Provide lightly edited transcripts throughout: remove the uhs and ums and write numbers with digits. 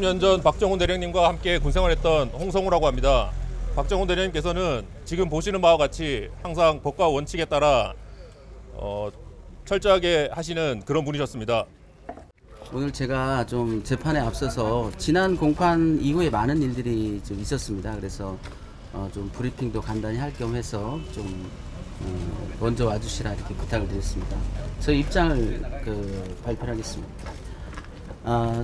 20년 전 박정훈 대령님과 함께 군생활했던 홍성우라고 합니다. 박정훈 대령님께서는 지금 보시는 바와 같이 항상 법과 원칙에 따라 철저하게 하시는 그런 분이셨습니다. 오늘 제가 좀 재판에 앞서서 지난 공판 이후에 많은 일들이 좀 있었습니다. 그래서 좀 브리핑도 간단히 할 겸 해서 좀 먼저 와주시라 이렇게 부탁을 드렸습니다. 저희 입장을 발표하겠습니다.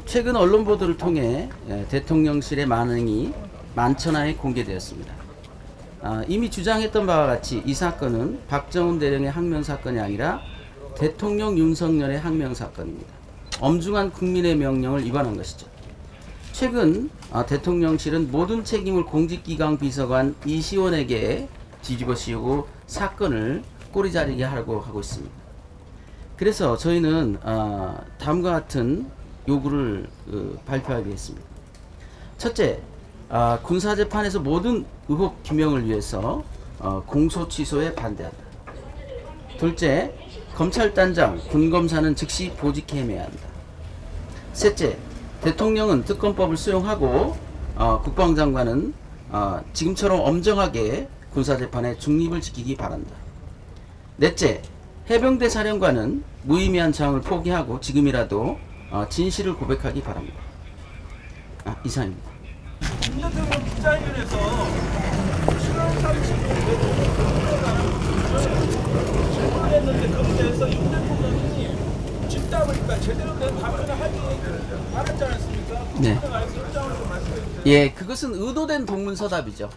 최근 언론 보도를 통해 대통령실의 반응이 만천하에 공개되었습니다. 이미 주장했던 바와 같이 이 사건은 박정훈 대령의 항명 사건이 아니라 대통령 윤석열의 항명 사건입니다. 엄중한 국민의 명령을 위반한 것이죠. 최근 대통령실은 모든 책임을 공직기강 비서관 이시원에게 뒤집어 씌우고 사건을 꼬리자르게 하고 있습니다. 그래서 저희는 다음과 같은 요구를 발표하겠습니다. 첫째, 군사재판에서 모든 의혹 규명을 위해서 공소 취소에 반대한다. 둘째, 검찰단장, 군검사는 즉시 보직해야 한다. 셋째, 대통령은 특검법을 수용하고 국방장관은 지금처럼 엄정하게 군사재판의 중립을 지키기 바란다. 넷째, 해병대 사령관은 무의미한 저항을 포기하고 지금이라도 진실을 고백하기 바랍니다. 이상입니다. 윤대통령 기자회견에서 7월 30일 질문을 했는데 거기에 대해서 윤 대통령이 집답을 제대로 된 답변을 하지 않았지 않습니까? 네. 예, 그것은 의도된 동문서답이죠.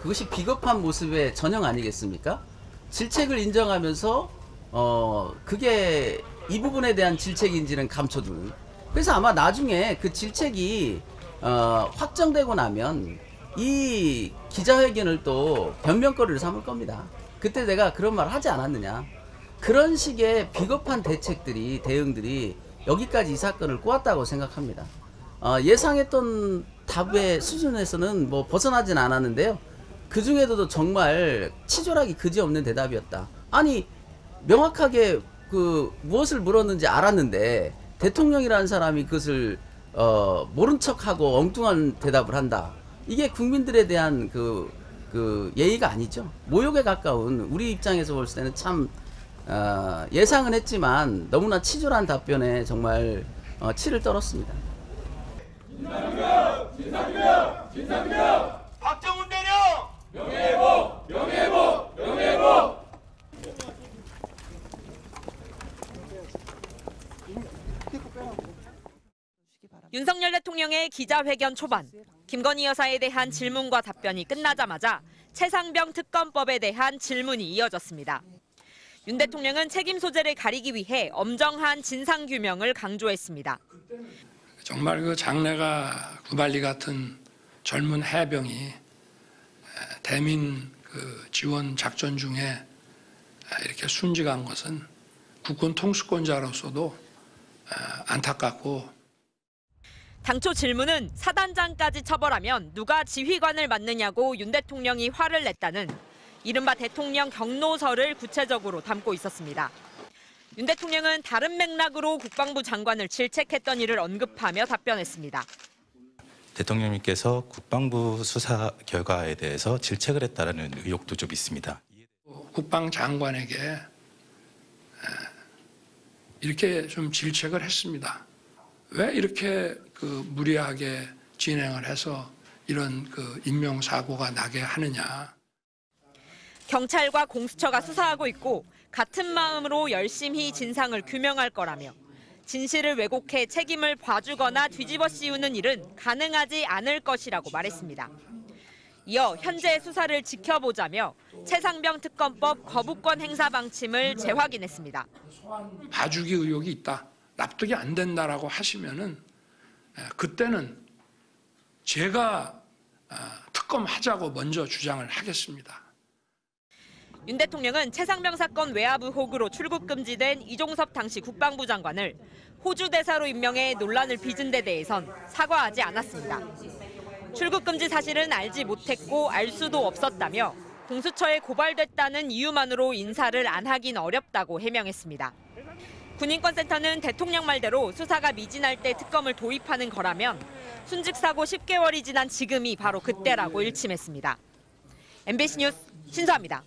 그것이 비겁한 모습의 전형 아니겠습니까? 질책을 인정하면서 그게 이 부분에 대한 질책인지는 감춰두는. 그래서 아마 나중에 그 질책이 확정되고 나면 이 기자회견을 또 변명거리를 삼을 겁니다. 그때 내가 그런 말 하지 않았느냐. 그런 식의 비겁한 대응들이 여기까지 이 사건을 꼬았다고 생각합니다. 예상했던 답의 수준에서는 뭐 벗어나진 않았는데요. 그 중에도 정말 치졸하기 그지없는 대답이었다. 아니, 명확하게 무엇을 물었는지 알았는데 대통령이라는 사람이 그것을 모른 척하고 엉뚱한 대답을 한다. 이게 국민들에 대한 예의가 아니죠. 모욕에 가까운, 우리 입장에서 볼 때는 참 예상은 했지만 너무나 치졸한 답변에 정말 치를 떨었습니다. 진상규명! 박정훈 대령! 명예회복! 명예회복! 명예회복! 윤석열 대통령의 기자회견 초반, 김건희 여사에 대한 질문과 답변이 끝나자마자 최상병 특검법에 대한 질문이 이어졌습니다. 윤 대통령은 책임 소재를 가리기 위해 엄정한 진상규명을 강조했습니다. 정말 그 장래가 구발리 같은 젊은 해병이 대민 지원 작전 중에 이렇게 순직한 것은 국군 통수권자로서도 안타깝고, 당초 질문은 사단장까지 처벌하면 누가 지휘관을 맡느냐고 윤 대통령이 화를 냈다는 이른바 대통령 경로설을 구체적으로 담고 있었습니다. 윤 대통령은 다른 맥락으로 국방부 장관을 질책했던 일을 언급하며 답변했습니다. 대통령님께서 국방부 수사 결과에 대해서 질책을 했다는 의혹도 좀 있습니다. 국방장관에게 이렇게 좀 질책을 했습니다. 왜 이렇게 무리하게 진행을 해서 이런 인명사고가 나게 하느냐. 경찰과 공수처가 수사하고 있고 같은 마음으로 열심히 진상을 규명할 거라며 진실을 왜곡해 책임을 봐주거나 뒤집어 씌우는 일은 가능하지 않을 것이라고 말했습니다. 이어 현재 수사를 지켜보자며 최상병 특검법 거부권 행사 방침을 재확인했습니다. 봐주기 의혹이 있다, 납득이 안 된다라고 하시면은 그때는 제가 특검하자고 먼저 주장을 하겠습니다. 윤 대통령은 최상병 사건 외압 의혹으로 출국 금지된 이종섭 당시 국방부 장관을 호주 대사로 임명해 논란을 빚은 데 대해선 사과하지 않았습니다. 출국 금지 사실은 알지 못했고 알 수도 없었다며 공수처에 고발됐다는 이유만으로 인사를 안 하긴 어렵다고 해명했습니다. 군인권센터는 대통령 말대로 수사가 미진할 때 특검을 도입하는 거라면 순직 사고 10개월이 지난 지금이 바로 그때라고 일침했습니다. MBC 뉴스 신수아입니다.